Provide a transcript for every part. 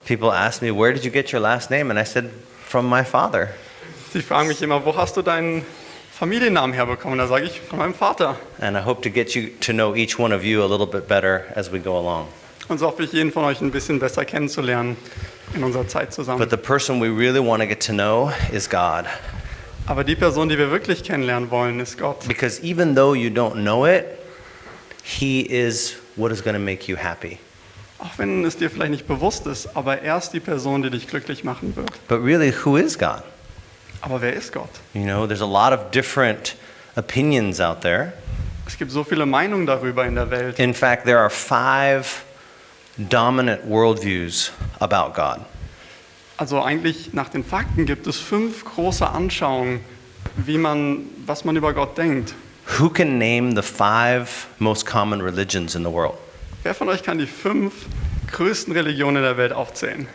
People ask me, where did you get your last name? And I said, from my father. Sie fragen mich immer, wo hast du deinen Familiennamen herbekommen? Da sage ich, von meinem Vater. And I hope to get you to know each one of you a little bit better as we go along. Und so hoffe ich, jeden von euch ein bisschen besser kennenzulernen in unserer Zeit zusammen. But the person we really want to get to know is God. Aber die Person, die wir wirklich kennenlernen wollen, ist Gott. Because even though you don't know it, He is what is going to make you happy. Auch wenn es dir vielleicht nicht bewusst ist, aber er ist die Person, die dich glücklich machen wird. But really, who is God? Aber wer ist Gott? You know, there's a lot of different opinions out there. Es gibt so viele Meinungen darüber in der Welt. In fact, there are 5 dominant worldviews about God. Also eigentlich nach den Fakten gibt es 5 große Anschauungen, was man über Gott denkt. Who can name the 5 most common religions in the world? Wer von euch kann die 5 größten Religionen der Welt aufzählen?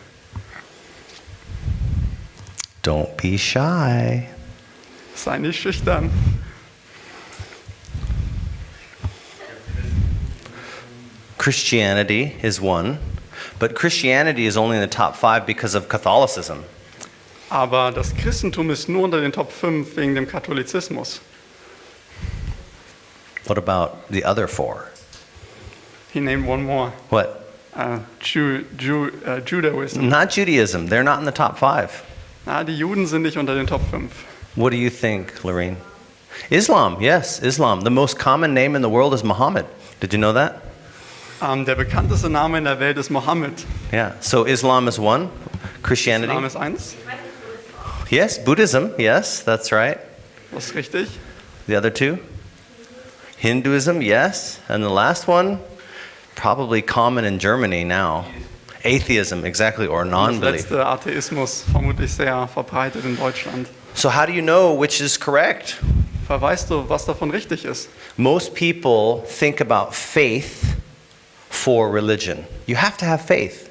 Don't be shy. Sei nicht schüchtern. Christianity is one, but Christianity is only in the top 5 because of Catholicism. Aber das Christentum ist nur unter den Top 5 wegen dem Katholizismus. What about the other 4? He named one more. What? Judaism. Not Judaism. They're not in the top 5. Die Juden sind nicht unter den Top 5. What do you think, Lorraine? Islam, yes, Islam. The most common name in the world is Muhammad. Did you know that? Der bekannteste Name in der Welt ist Mohammed. Yeah, so Islam is one. Christianity? Islam ist 1. Yes, Buddhism, yes, that's right. Das ist richtig. The other 2? Hinduism, yes. And the last one, probably common in Germany now. Atheism, exactly, or Das non-belief. letzte Atheismus, vermutlich sehr verbreitet in Deutschland. So how do you know which is correct? Weißt du, was davon richtig ist? Most people think about faith for religion. You have to have faith.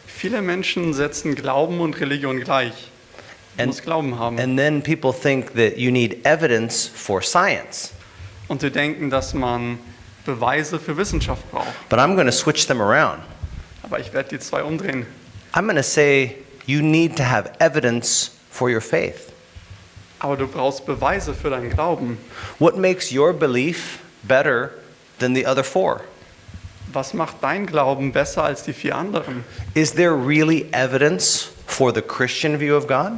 Viele Menschen setzen Glauben und Religion gleich. Du musst Glauben haben. And then people think that you need evidence for science. Und sie denken, dass man Beweise für Wissenschaft braucht. But I'm going to switch them around. Aber ich werde die 2 umdrehen. I'm going to say you need to have evidence for your faith. Aber du brauchst Beweise für deinen Glauben. What makes your belief better than the other 4? Was macht dein Glauben besser als die 4 anderen? Is there really evidence for the Christian view of God?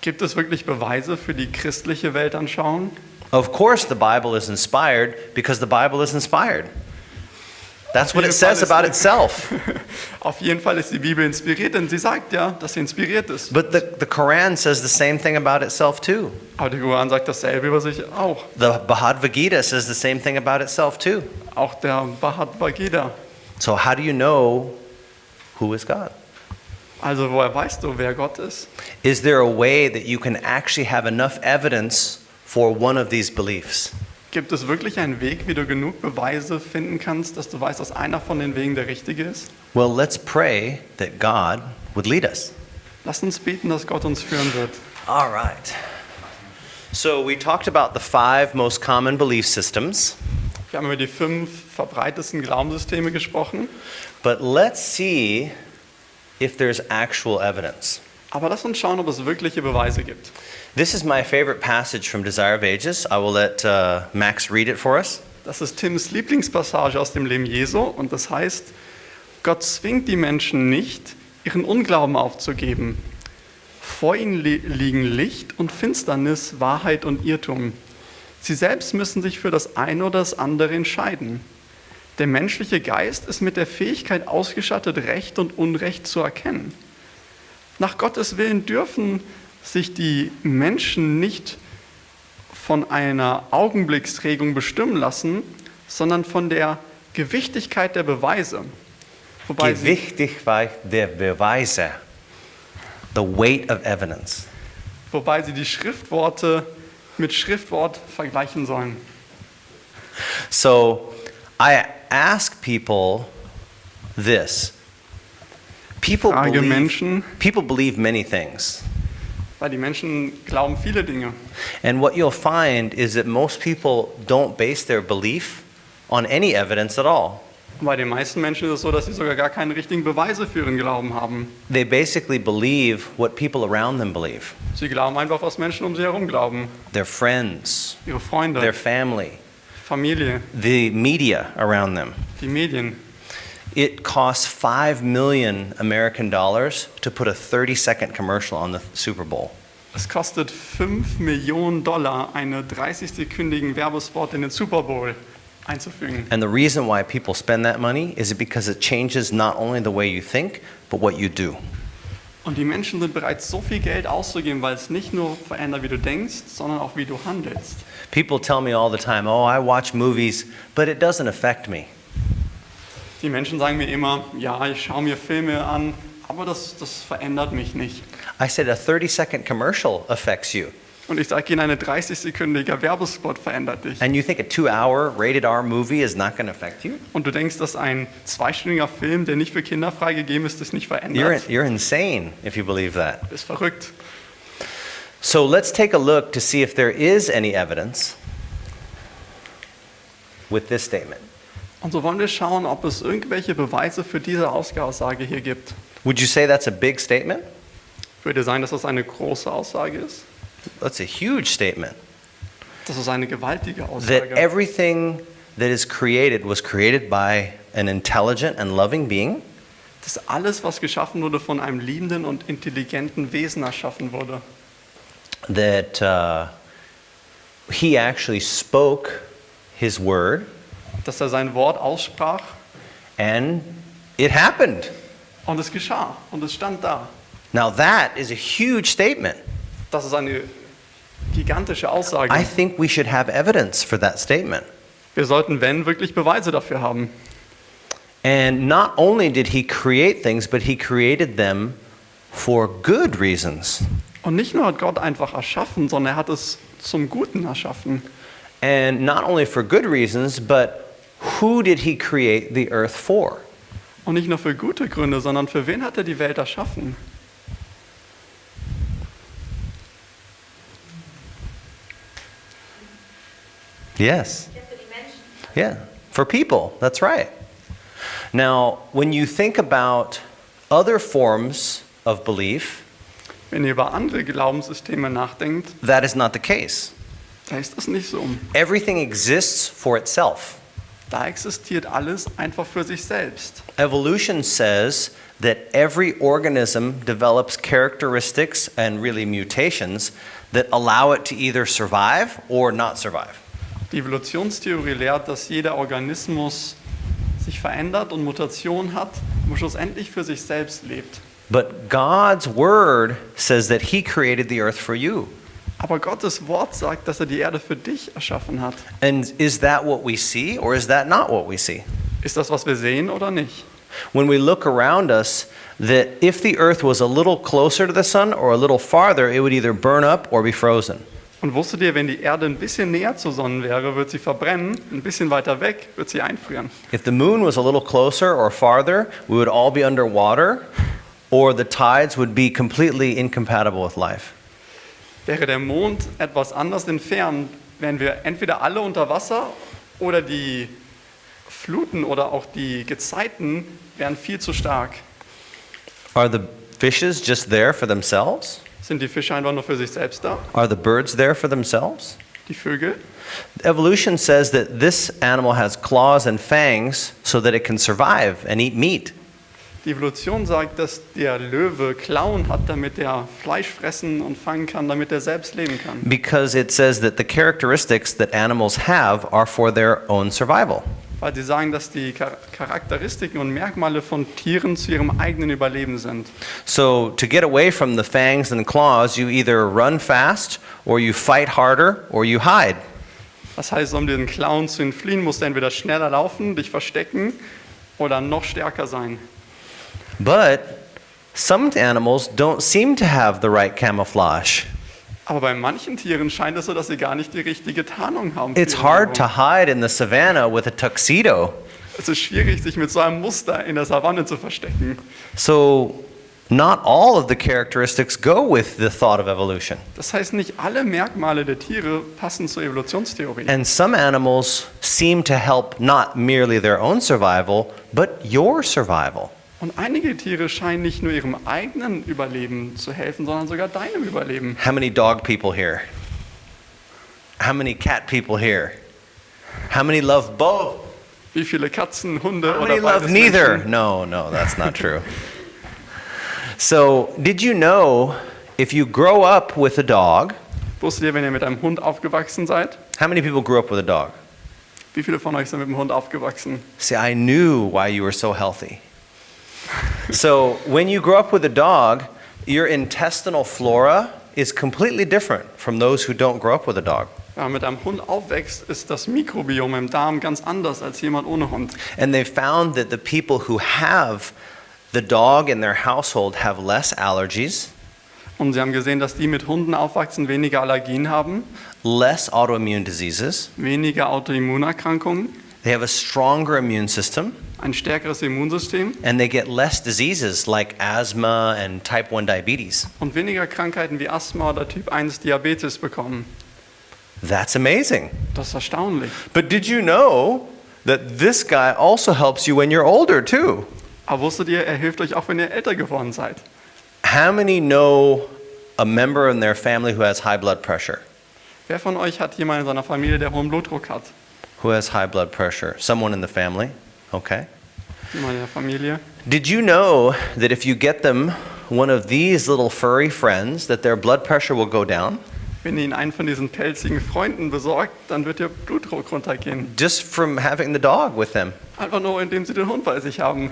Gibt es wirklich Beweise für die christliche Weltanschauung? Of course the Bible is inspired because the Bible is inspired. That's what it says about itself. Auf jeden Fall ist die Bibel inspiriert, denn sie sagt ja, dass sie inspiriert ist. But the Quran says the same thing about itself too. Aber der Koran sagt dasselbe über sich auch. The Bhagavad Gita says the same thing about itself too. Auch der Bhagavad Gita. So how do you know who is God? Also woher weißt du, wer Gott ist? Is there a way that you can actually have enough evidence for one of these beliefs? Gibt es wirklich einen Weg, wie du genug Beweise finden kannst, dass du weißt, dass einer von den Wegen der richtige ist? Well, let's pray that God would lead us. Lass uns beten, dass Gott uns führen wird. All right. So we talked about the 5 most common belief systems. Wir haben über die 5 verbreitetsten Glaubenssysteme gesprochen. But let's see if there's actual evidence. Aber lass uns schauen, ob es wirkliche Beweise gibt. This is my favorite passage from Desire of Ages. I will let Max read it for us. Das ist Tims Lieblingspassage aus dem Leben Jesu und das heißt, Gott zwingt die Menschen nicht, ihren Unglauben aufzugeben. Vor ihnen liegen Licht und Finsternis, Wahrheit und Irrtum. Sie selbst müssen sich für das eine oder das andere entscheiden. Der menschliche Geist ist mit der Fähigkeit ausgestattet, Recht und Unrecht zu erkennen. Nach Gottes Willen dürfen sich die Menschen nicht von einer Augenblicksregung bestimmen lassen, sondern von der Gewichtigkeit der Beweise. Gewichtigkeit der Beweise. The weight of evidence. Wobei sie die Schriftworte mit Schriftwort vergleichen sollen. So, I ask people this. People believe many things. Weil die Menschen glauben viele Dinge. And what you'll find is that most people don't base their belief on any evidence at all. Und bei den meisten Menschen ist es so, dass sie sogar gar keine richtigen Beweise für ihren Glauben haben. They basically believe what people around them believe. Sie glauben einfach, was Menschen um sie herum glauben. Their friends, Ihre Freunde, their family, Familie, the media around them. die Medien. It costs $5 million American dollars to put a 30-second commercial on the Super Bowl. Es kostet $5 Millionen, einen 30-sekündigen Werbespot in den Super Bowl einzufügen. And the reason why people spend that money is because it changes not only the way you think, but what you do. Und die Menschen sind bereit, so viel Geld auszugeben, weil es nicht nur verändert, wie du denkst, sondern auch, wie du handelst. People tell me all the time, oh, I watch movies, but it doesn't affect me. Die Menschen sagen mir immer, ja, ich schaue mir Filme an, aber das verändert mich nicht. I said a 30-second commercial affects you. Und ich sage ihnen, ein 30-sekündiger Werbespot verändert dich. And you think a 2-hour rated R movie is not going to affect you? Und du denkst, dass ein 2-stündiger Film, der nicht für Kinder freigegeben ist, das nicht verändert. You're insane if you believe that. Das ist verrückt. So let's take a look to see if there is any evidence with this statement. Und so wollen wir schauen, ob es irgendwelche Beweise für diese Aussage hier gibt. Would you say that's a big statement? Würde sein, dass das eine große Aussage ist? That's a huge statement. Das ist eine gewaltige That Aussage. everything that is created was created by an intelligent and loving being. Dass alles, was geschaffen wurde, von einem liebenden und intelligenten Wesen erschaffen wurde. That he actually spoke his word Dass er sein Wort aussprach and it happened. und es geschah und es stand da. Now that is a huge statement. Das ist eine gigantische Aussage. I think we should have evidence for that statement. Wir sollten, wenn, wirklich Beweise dafür haben. And not only did he create things, but he created them for good reasons. Und nicht nur hat Gott einfach erschaffen, sondern er hat es zum Guten erschaffen. And not only for good reasons, but who did he create the earth for? Und nicht nur für gute Gründe, sondern für wen hat er die Welt erschaffen? Yes. Yeah, for people. That's right. Now, when you think about other forms of belief, Wenn ihr über andere Glaubenssysteme nachdenkt, that is not the case. da ist das nicht so. Everything exists for itself. Da existiert alles einfach für sich selbst. Evolution says that every organism develops characteristics and really mutations that allow it to either survive or not survive. Die Evolutionstheorie lehrt, dass jeder Organismus sich verändert und Mutationen hat und schlussendlich für sich selbst lebt. But God's word says that he created the earth for you. Aber Gottes Wort sagt, dass er die Erde für dich erschaffen hat. And is that what we see or is that not what we see? Ist das, was wir sehen oder nicht? When we look around us, that if the earth was a little closer to the sun or a little farther, it would either burn up or be frozen. Und wusstet ihr, wenn die Erde ein bisschen näher zur Sonne wäre, wird sie verbrennen, ein bisschen weiter weg wird sie einfrieren. If the moon was a little closer or farther, we would all be underwater or the tides would be completely incompatible with life. Wäre der Mond etwas anders entfernt, wären wir entweder alle unter Wasser oder die Fluten oder auch die Gezeiten wären viel zu stark. Are the fishes just there for themselves? Sind die Fische einfach nur für sich selbst da? Are the birds there for themselves? Die Vögel? Evolution says that this animal has claws and fangs so that it can survive and eat meat. Die Evolution sagt, dass der Löwe Klauen hat, damit er Fleisch fressen und fangen kann, damit er selbst leben kann. Because it says that the characteristics that animals have are for their own survival. Weil sie sagen, dass die Charakteristiken und Merkmale von Tieren zu ihrem eigenen Überleben sind. So to get away from the fangs and claws, you either run fast or you fight harder or you hide. Das heißt, um den Klauen zu entfliehen, musst du entweder schneller laufen, dich verstecken oder noch stärker sein. But some animals don't seem to have the right camouflage. Aber bei manchen Tieren scheint es so, dass sie gar nicht die richtige Tarnung haben. für It's ihre hard Nahrung. to hide in the savannah with a tuxedo. Es ist schwierig, sich mit so einem Muster in der Savanne zu verstecken. So not all of the characteristics go with the thought of evolution. Das heißt, nicht alle Merkmale der Tiere passen zur Evolutionstheorie. And some animals seem to help not merely their own survival, but your survival. Und einige Tiere scheinen nicht nur ihrem eigenen Überleben zu helfen, sondern sogar deinem Überleben. How many dog people here? How many cat people here? How many love both? Wie viele Katzen, Hunde How oder many love beides neither? Menschen? No, that's not true. So, did you know if you grow up with a dog, Wusstet ihr, wenn ihr mit einem Hund aufgewachsen seid? how many people grew up with a dog? Wie viele von euch sind mit dem Hund aufgewachsen? See, I knew why you were so healthy. So, when you grow up with a dog, your intestinal flora is completely different from those who don't grow up with a dog. Wenn man mit einem Hund aufwächst, ist das Mikrobiom im Darm ganz anders als jemand ohne Hund. And they found that the people who have the dog in their household have less allergies, Und sie haben gesehen, dass die mit Hunden aufwachsen, weniger Allergien haben, less autoimmune diseases, weniger Autoimmunerkrankungen, they have a stronger immune system, ein stärkeres Immunsystem and they get less diseases like asthma and type 1 diabetes. und weniger Krankheiten wie Asthma oder Typ 1 Diabetes bekommen. That's amazing. Das ist erstaunlich. But did you know that this guy also helps you when you're older too? Aber wusstet ihr, er hilft euch auch, wenn ihr älter geworden seid? How many know a member in their family who has high blood pressure? Wer von euch hat jemanden in seiner Familie, der hohen Blutdruck hat? Who has high blood pressure? Someone in the family? Okay. Jemand in der Familie? Did you know that if you get them one of these little furry friends, that their blood pressure will go down? Wenn ihr ihn einen von diesen pelzigen Freunden besorgt, dann wird ihr Blutdruck runtergehen. Just from having the dog with them. Einfach nur, indem sie den Hund bei sich haben.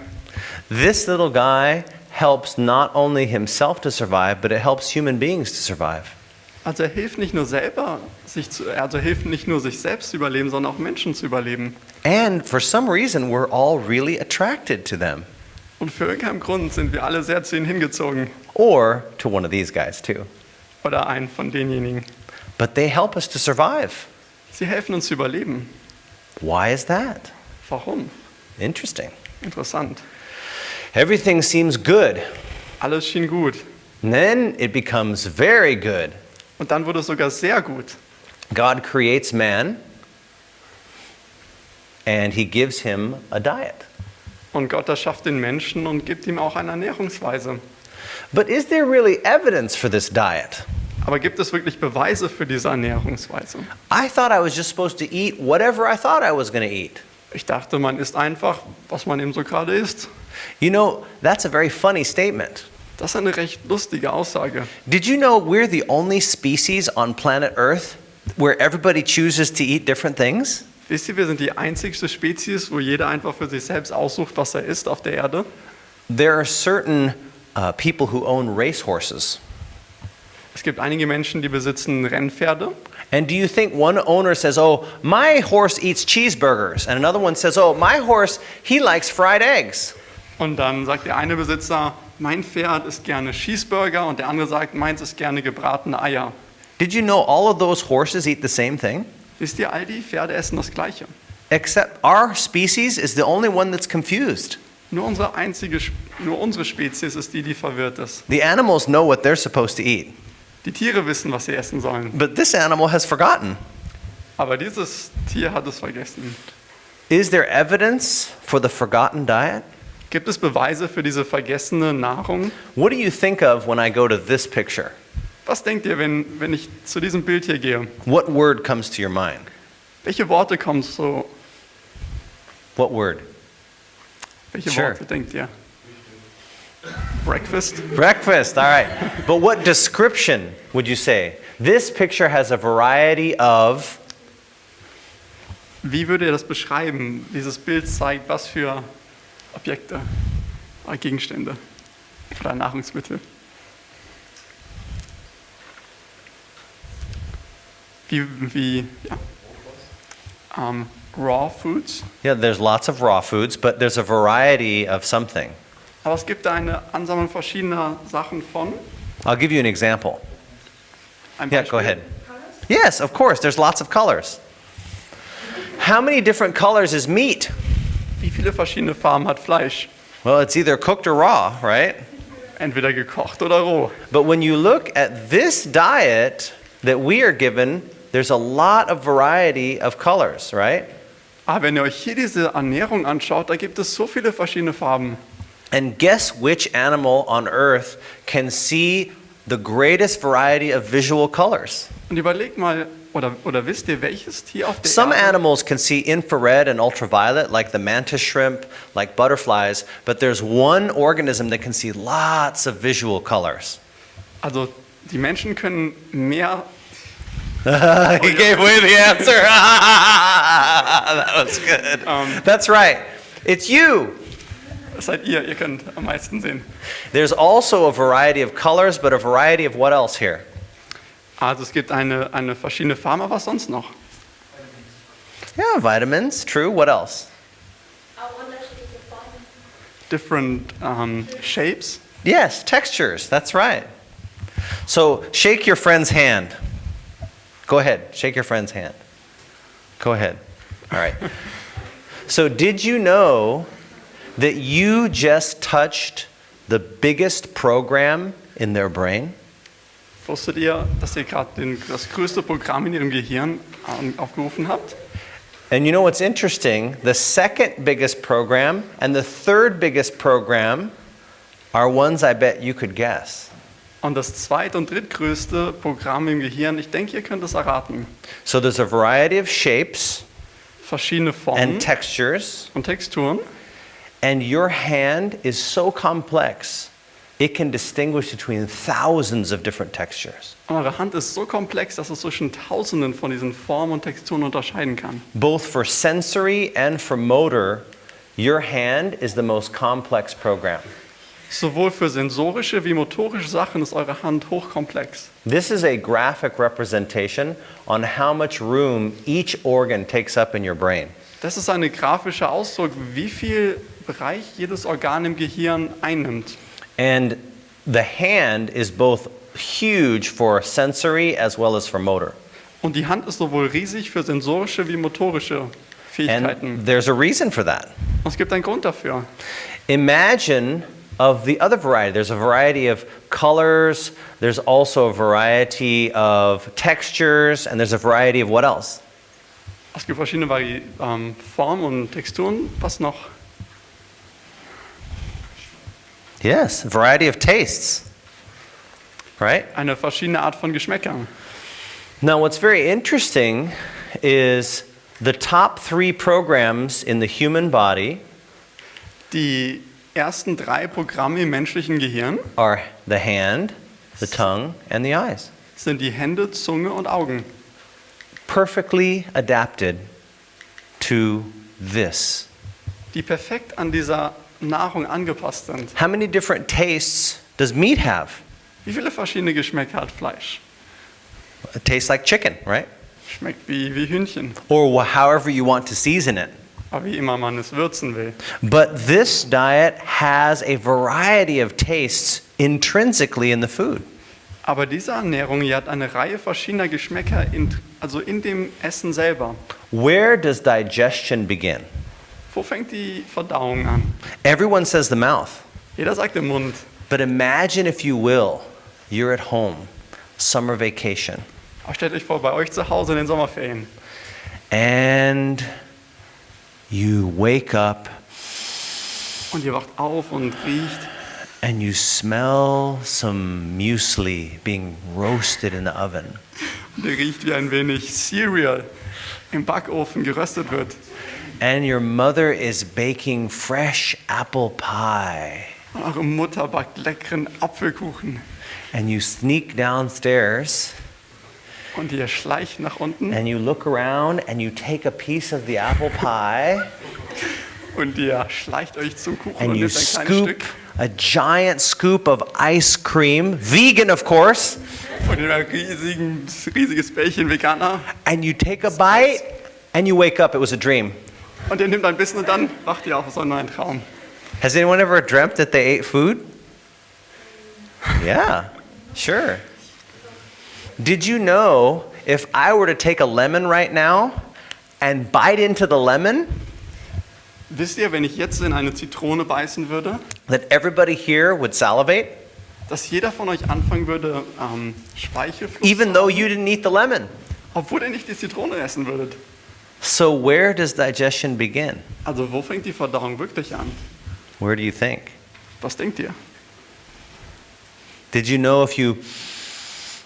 This little guy helps not only himself to survive, but it helps human beings to survive. Also er hilft nicht nur hilft nicht nur sich selbst zu überleben, sondern auch Menschen zu überleben. And for some reason, we're all really attracted to them. Und für irgendeinen Grund sind wir alle sehr zu ihnen hingezogen. Or to one of these guys too. Oder einen von denjenigen. But they help us to survive. Sie helfen uns zu überleben. Why is that? Warum? Interesting. Interessant. Everything seems good. Alles schien gut. And then it becomes very good. Und dann wurde es sogar sehr gut. God creates man and he gives him a diet. Und Gott erschafft den Menschen und gibt ihm auch eine Ernährungsweise. But is there really evidence for this diet? Aber gibt es wirklich Beweise für diese Ernährungsweise? I thought I was just supposed to eat whatever I thought I was going to eat. Ich dachte, man isst einfach, was man eben so gerade isst. You know, that's a very funny statement. Das ist eine recht lustige Aussage. Did you know we're the only species on planet Earth where everybody chooses to eat different things? Wisst ihr, wir sind die einzigste Spezies, wo jeder einfach für sich selbst aussucht, was er isst auf der Erde. There are certain people who own racehorses. Es gibt einige Menschen, die besitzen Rennpferde. And do you think one owner says, oh, my horse eats cheeseburgers, and another one says, oh, my horse, he likes fried eggs? Und dann sagt der eine Besitzer, mein Pferd isst gerne Cheeseburger, und der andere sagt, meins isst gerne gebratene Eier. Did you know all of those horses eat the same thing? Wisst ihr, all die Pferde essen das Gleiche. Except our species is the only one that's confused. Nur unsere Spezies ist die, die verwirrt ist. The animals know what they're supposed to eat, Die Tiere wissen, was sie essen sollen. but this animal has forgotten. Aber dieses Tier hat es vergessen. Is there evidence for the forgotten diet? Gibt es Beweise für diese vergessene Nahrung? What do you think of when I go to this picture? Was denkt ihr, wenn ich zu diesem Bild hier gehe? What word comes to your mind? Welche Worte kommen so? What word? Welche Sure. Worte denkt ihr? Breakfast? Breakfast, all right. But what description would you say? This picture has a variety of. Wie würdet ihr das beschreiben? Dieses Bild zeigt, was für Objekte, Gegenstände oder Nahrungsmittel. Raw Foods. Yeah, there's lots of raw foods, but there's a variety of something. Aber es gibt eine Ansammlung verschiedener Sachen von. I'll give you an example. Ein Yeah, Beispiel. go ahead. Yes, of course, there's lots of colors. How many different colors is meat? Wie viele verschiedene Farben hat Fleisch? Well, it's either cooked or raw, right? Entweder gekocht oder roh. But when you look at this diet that we are given, there's a lot of variety of colors, right? Aber wenn ihr euch hier diese Ernährung anschaut, da gibt es so viele verschiedene Farben. And guess which animal on earth can see the greatest variety of visual colors? Und überlegt mal, oder wisst ihr, welches Tier auf der Some Erde... animals can see infrared and ultraviolet, like the mantis shrimp, like butterflies, but there's one organism that can see lots of visual colors. Also die Menschen können mehr... He gave away the answer. That was good. That's right. It's you. Das seid ihr könnt am meisten sehen. There's also a variety of colors, but a variety of what else here? Also es gibt eine verschiedene Farbe, aber was sonst noch? Yeah, vitamins, true. What else? Different shapes. Yes, textures. That's right. So shake your friend's hand. Go ahead. Shake your friend's hand. Go ahead. All right. So did you know that you just touched the biggest program in their brain? Wusstet ihr, dass ihr gerade das größte Programm in ihrem Gehirn aufgerufen habt? And you know what's interesting? The second biggest program and the third biggest program are ones I bet you could guess. Und das zweite und drittgrößte Programm im Gehirn, ich denke, ihr könnt es erraten. So there's a variety of shapes Verschiedene Formen and textures, und Texturen. and your hand is so complex, it can distinguish between thousands of different textures. Und eure Hand ist so komplex, dass es zwischen Tausenden von diesen Formen und Texturen unterscheiden kann. Both for sensory and for motor, your hand is the most complex program. Sowohl für sensorische wie motorische Sachen ist eure Hand hochkomplex. This is a graphic representation on how much room each organ takes up in your brain. Das ist ein grafischer Ausdruck, wie viel Bereich jedes Organ im Gehirn einnimmt. And the hand is both huge for sensory as well as for motor. Und die Hand ist sowohl riesig für sensorische wie motorische Fähigkeiten. And there's a reason for that. Und es gibt einen Grund dafür. Imagine of the other variety. There's a variety of colors, there's also a variety of textures, and there's a variety of what else? Es gibt verschiedene Formen und Texturen. Was noch? Yes, a variety of tastes. Right? Eine verschiedene Art von Geschmäckern. Now, what's very interesting is the top 3 programs in the human body Die ersten 3 Programme im menschlichen Gehirn are the hand, the tongue, and the eyes. sind die Hände, Zunge und Augen. Perfectly adapted to this. Die perfekt an dieser Nahrung angepasst sind. How many different tastes does meat have? Wie viele verschiedene Geschmäcker hat Fleisch? It tastes like chicken, right? Schmeckt wie Hühnchen, Or however you want to season it. aber wie immer man es würzen will. But this diet has a variety of tastes intrinsically in the food. Aber diese Ernährung hier hat eine Reihe verschiedener Geschmäcker in dem Essen selber. Where does digestion begin? Wo fängt die Verdauung an? Everyone says the mouth. Jeder sagt im Mund. But imagine, if you will, you're at home, summer vacation, Aber stellt euch vor, bei euch zu Hause in den Sommerferien. and you wake up Und ihr wacht auf und riecht. and you smell some muesli being roasted in the oven. Und ihr riecht, wie ein wenig Cereal im Backofen geröstet wird. And your mother is baking fresh apple pie. Und eure Mutter backt leckeren Apfelkuchen. And you sneak downstairs Und ihr schleicht nach unten and you look around and you take a piece of the apple pie und ihr schleicht euch zum Kuchen and und you nehmt ein kleines scoop Stück. a giant scoop of ice cream, vegan of course, Und ihr ein riesiges Bällchen Veganer. and you take a bite and you wake up. It was a dream. Und ihr nehmt ein bisschen und dann wacht ihr auf, es war nur ein Traum. Has anyone ever dreamt that they ate food? Yeah, sure. Did you know if I were to take a lemon right now and bite into the lemon, Wisst ihr, wenn ich jetzt in eine Zitrone beißen würde, that everybody here would salivate? dass jeder von euch anfangen würde, Speichelfluss even zu though haben, you didn't eat the lemon. obwohl ihr nicht die Zitrone essen würdet. So where does digestion begin? Also wo fängt die Verdauung wirklich an? Where do you think? Was denkt ihr? Did you know if you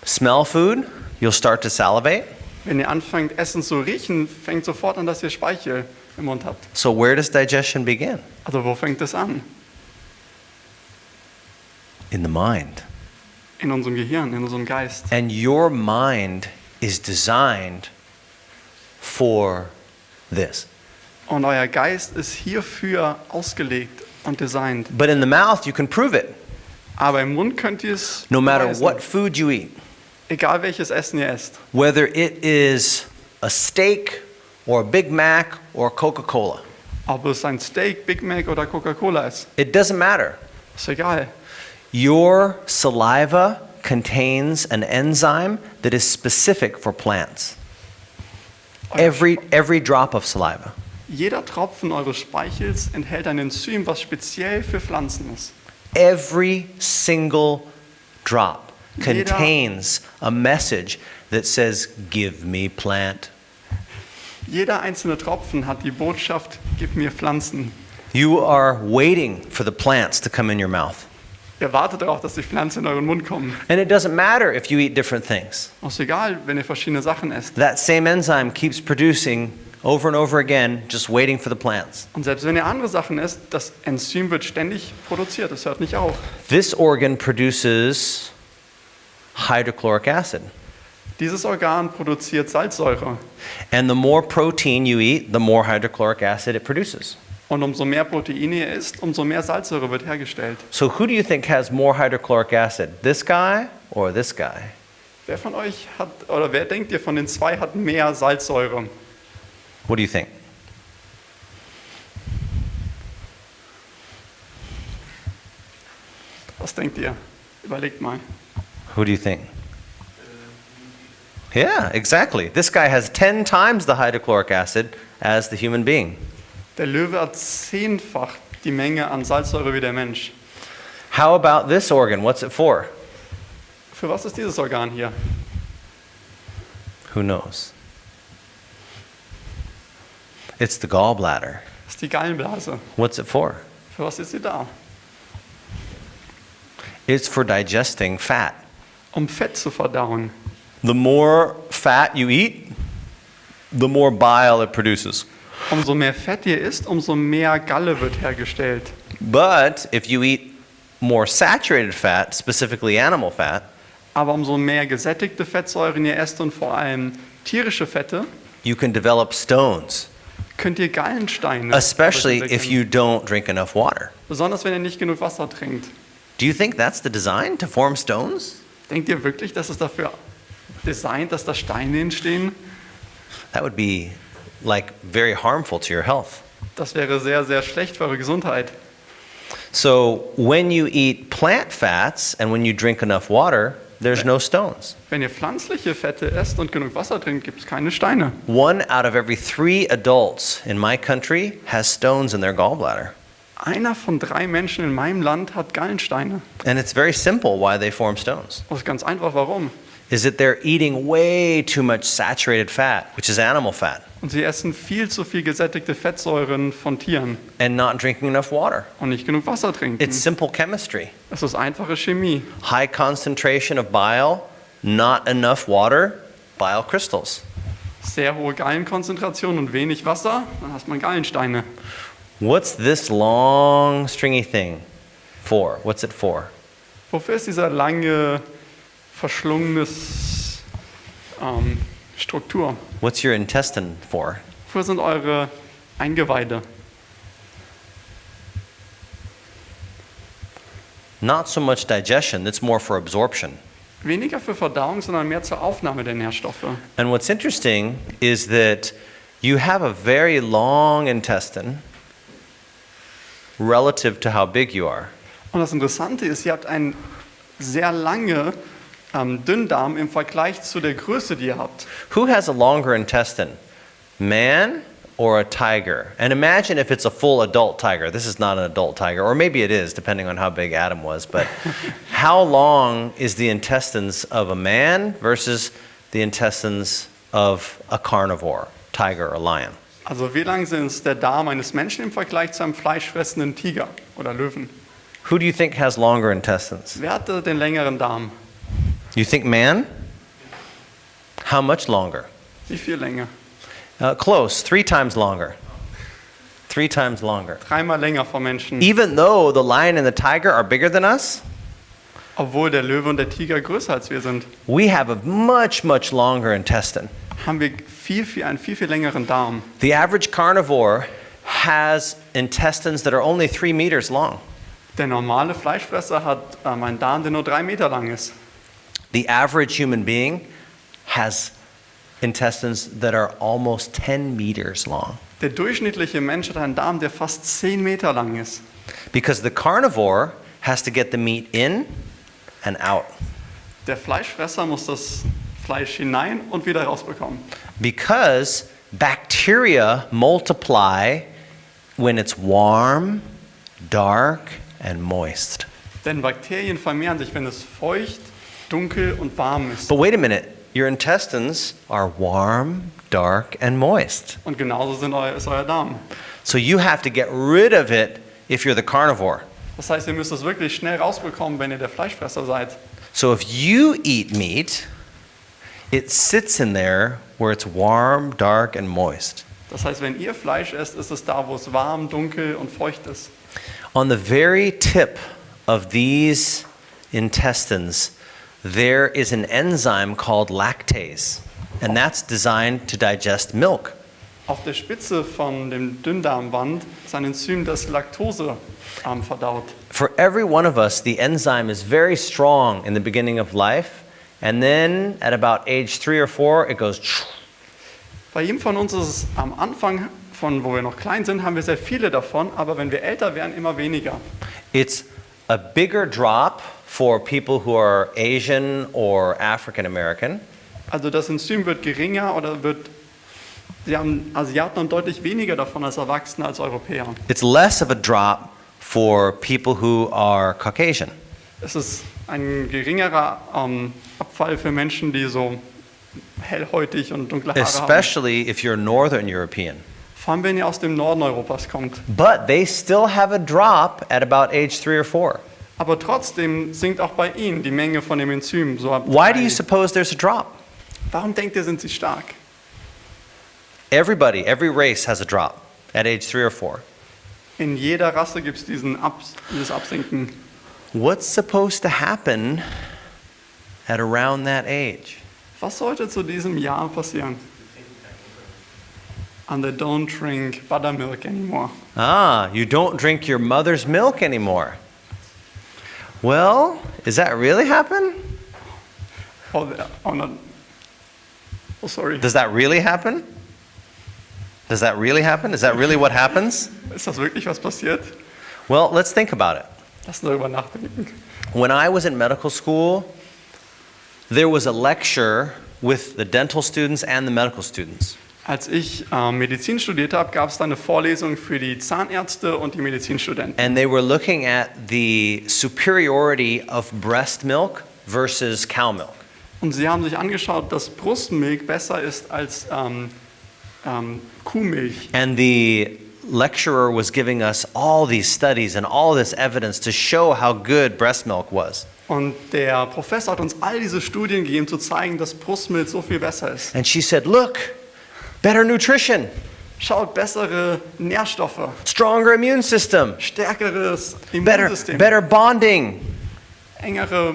smell food, you'll start to salivate? Wenn ihr anfangt, Essen zu riechen, fängt sofort an, dass ihr Speichel im Mund habt. So where does digestion begin? Also wo fängt es an? In the mind. In unserem Gehirn, in unserem Geist. And your mind is designed for this. Und euer Geist ist hierfür ausgelegt und designt. But in the mouth, you can prove it. Aber im Mund könnt ihr es No matter beweisen. what food you eat, Egal welches Essen ihr esst. whether it is a steak or a Big Mac or Coca-Cola, Ob es ein Steak, Big Mac oder Coca-Cola ist. it doesn't matter. Ist egal. Your saliva contains an enzyme that is specific for plants. Every drop of saliva. Jeder Tropfen eures Speichels enthält ein Enzym, was speziell für Pflanzen ist. Every single drop contains a message that says, "Give me plant." Jeder einzelne Tropfen hat die Botschaft, gib mir Pflanzen. You are waiting for the plants to come in your mouth. Ihr wartet darauf, dass die Pflanzen in euren Mund kommen. And it doesn't matter if you eat different things. Ist egal, wenn ihr verschiedene Sachen esst. That same enzyme keeps producing over and over again, just waiting for the plants. Und selbst wenn ihr andere Sachen esst, das Enzym wird ständig produziert. Es hört nicht auf. This organ produces hydrochloric acid. Dieses Organ produziert Salzsäure. And the more protein you eat, the more hydrochloric acid it produces. Und umso mehr Proteine ihr isst, umso mehr Salzsäure wird hergestellt. So who do you think has more hydrochloric acid? This guy or this guy? Wer von euch hat, oder wer denkt ihr von den zwei hat mehr Salzsäure? What do you think? Was denkt ihr? Überlegt mal. Who do you think? Yeah, exactly. This guy has 10 times the hydrochloric acid as the human being. Der Löwe hat 10-fach die Menge an Salzsäure wie der Mensch. How about this organ? What's it for? Für was ist dieses Organ hier? Who knows? It's the gallbladder. Das ist die Gallenblase. What's it for? Für was ist sie da? It's for digesting fat. Um Fett zu verdauen. The more fat you eat, the more bile it produces. Umso mehr Fett ihr isst, umso mehr Galle wird hergestellt. But if you eat more saturated fat, specifically animal fat, Aber umso mehr gesättigte Fettsäuren ihr esst und vor allem tierische Fette, you can develop stones, könnt ihr Gallensteine especially entwickeln. if you don't drink enough water. Besonders wenn ihr nicht genug Wasser trinkt. Do you think that's the design, to form stones? Denkt ihr wirklich, dass es dafür designt, dass da Steine entstehen? That would be like very harmful to your health. Das wäre sehr, sehr schlecht für eure Gesundheit. So when you eat plant fats and when you drink enough water, there's no stones. Wenn ihr pflanzliche Fette esst und genug Wasser trinkt, gibt es keine Steine. 1 out of every 3 adults in my country has stones in their gallbladder. Einer von 3 Menschen in meinem Land hat Gallensteine. And it's very simple why they form stones. Das ist ganz einfach, warum? Is that they're eating way too much saturated fat, which is animal fat, Und sie essen viel zu viel gesättigte Fettsäuren von Tieren and not drinking enough water. und nicht genug Wasser trinken. It's simple chemistry. Das ist einfache Chemie. High concentration of bile, not enough water, bile crystals. Sehr hohe Gallenkonzentration und wenig Wasser, dann hat man Gallensteine. What's this long stringy thing for? What's it for? Wofür ist dieser lange, verschlungenes Struktur? What's your intestine for? Wofür sind eure Eingeweide? Not so much digestion, that's more for absorption. Weniger für Verdauung, sondern mehr zur Aufnahme der Nährstoffe. And what's interesting is that you have a very long intestine relative to how big you are. Und das Interessante ist, ihr habt einen sehr lange Dünndarm im Vergleich zu der Größe, die ihr habt. Who has a longer intestine? Man or a tiger? And imagine if it's a full adult tiger. This is not an adult tiger, or maybe it is, depending on how big Adam was. But how long is the intestines of a man versus the intestines of a carnivore, tiger or lion? Also wie lang ist der Darm eines Menschen im Vergleich zu einem fleischfressenden Tiger oder Löwen? Who do you think has longer intestines? Wer hatte den längeren Darm? You think man? How much longer? Wie viel länger? Close, 3 times longer. 3 times longer. 3-mal länger vom Menschen. Even though the lion and the tiger are bigger than us, Obwohl der Löwe und der Tiger größer als wir sind, we have a much, much longer intestine. haben wir einen viel längeren Darm. The average carnivore has intestines that are only 3 meters long. Der normale Fleischfresser hat einen Darm, der nur 3 Meter lang ist. The average human being has intestines that are almost 10 meters long. Der durchschnittliche Mensch hat einen Darm, der fast 10 Meter lang ist. Because the carnivore has to get the meat in and out. Der Fleischfresser muss das Fleisch hinein und wieder rausbekommen. Because bacteria multiply when it's warm, dark, and moist. Denn Bakterien vermehren sich, wenn es feucht, dunkel und warm ist. But wait a minute, your intestines are warm, dark, and moist. Und genauso ist euer Darm. So you have to get rid of it if you're the carnivore. Das heißt, ihr müsst es wirklich schnell rausbekommen, wenn ihr der Fleischfresser seid. So if you eat meat, it sits in there where it's warm, dark, and moist. Das heißt, wenn ihr Fleisch esst, ist es da, wo es warm, dunkel und feucht ist. On the very tip of these intestines, there is an enzyme called lactase, and that's designed to digest milk. Auf der Spitze von dem Dünndarmwand ist ein Enzym, das Laktose verdaut. For every one of us, the enzyme is very strong in the beginning of life, and then at about age 3 or 4, it goes. Bei jedem von uns ist es am Anfang, wo wir noch klein sind, haben wir sehr viele davon, aber wenn wir älter werden, immer weniger. It's a bigger drop for people who are Asian or African American. Also das Enzym wird geringer Asiaten haben deutlich weniger davon als Erwachsene als Europäer. It's less of a drop for people who are Caucasian. Es ist ein geringerer Abfall für Menschen, die so hellhäutig und dunkle Haare haben. Especially if you're Northern European. Vor allem, wenn ihr aus dem Norden Europas kommt. But they still have a drop at about age 3 or 4. Aber trotzdem sinkt auch bei ihnen die Menge von dem Enzym. So ab Why do 3. you suppose there's a drop? Warum denkt ihr, sind sie stark? Every race has a drop at age 3 or 4. In jeder Rasse gibt es dieses Absinken. What's supposed to happen at around that age? Was sollte zu diesem Jahr passieren? And they don't drink buttermilk anymore. You don't drink your mother's milk anymore. Well, does that really happen? Sorry. Does that really happen? Does that really happen? Is that really what happens? Ist das wirklich was passiert? Well, let's think about it. Lass darüber nachdenken. When I was in medical school, there was a lecture with the dental students and the medical students. Als ich Medizin studiert habe, gab es da eine Vorlesung für die Zahnärzte und die Medizinstudenten. And they were looking at the superiority of breast milk versus cow milk. Und sie haben sich angeschaut, dass Brustmilch besser ist als Kuhmilch. And the lecturer was giving us all these studies and all this evidence to show how good breast milk was. Und der Professor hat uns all diese Studien gegeben, zu zeigen, dass Brustmilch so viel besser ist. And she said, look, better nutrition, Schaut, bessere Nährstoffe, stronger immune system, stärkeres better Immunsystem, bonding, engere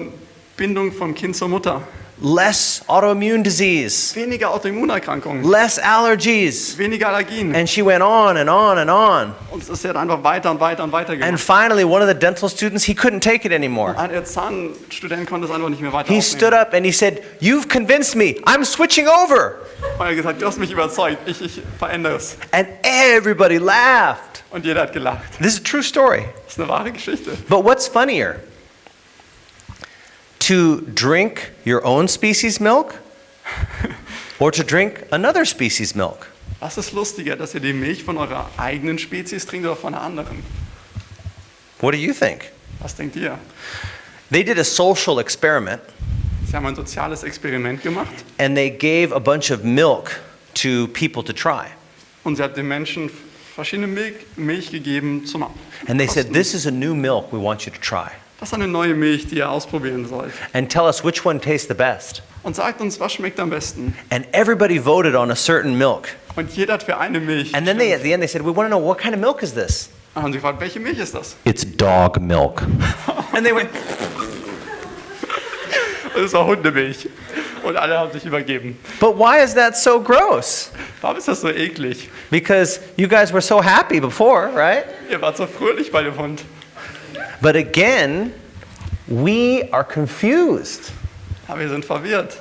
Bindung vom Kind zur Mutter, less autoimmune disease, weniger Autoimmunerkrankungen, less allergies. weniger Allergien. And she went on and on and on. Und es ist ja einfach weiter und weiter und weiter And gegangen. finally, one of the dental students, he couldn't take it anymore. Ein Zahnstudent konnte es einfach nicht mehr weiter He stood aufnehmen. up and he said, "You've convinced me. I'm switching over." Und er hat gesagt, du hast mich überzeugt, ich verändere es. And everybody laughed. Und jeder hat gelacht. This is a true story. Das ist eine wahre Geschichte. But what's funnier? To drink your own species milk or to drink another species milk? Was ist lustiger, dass ihr die Milch von eurer eigenen Spezies trinkt oder von einer anderen? What do you think? Was denkt ihr? They did a social experiment, Sie haben ein soziales Experiment gemacht and they gave a bunch of milk to people to try. und sie hat den Menschen verschiedene Milch gegeben zum And they said, Kosten. this is a new milk we want you to try. Das ist eine neue Milch, die ihr ausprobieren sollt. And tell us which one tastes the best. Und sagt uns, was schmeckt am besten. And everybody voted on a certain milk. Und jeder hat für eine Milch And then they, at gestimmt. the end they said, we want to know, what kind of milk is this? Dann haben sie gefragt, welche Milch ist das? It's dog milk. And they went, Das war Hundemilch. Und alle haben sich übergeben. but why is that so gross? Warum ist das so eklig? Because you guys were so happy before, right? Ihr wart so fröhlich bei dem Hund. But again, we are confused. Aber wir sind verwirrt.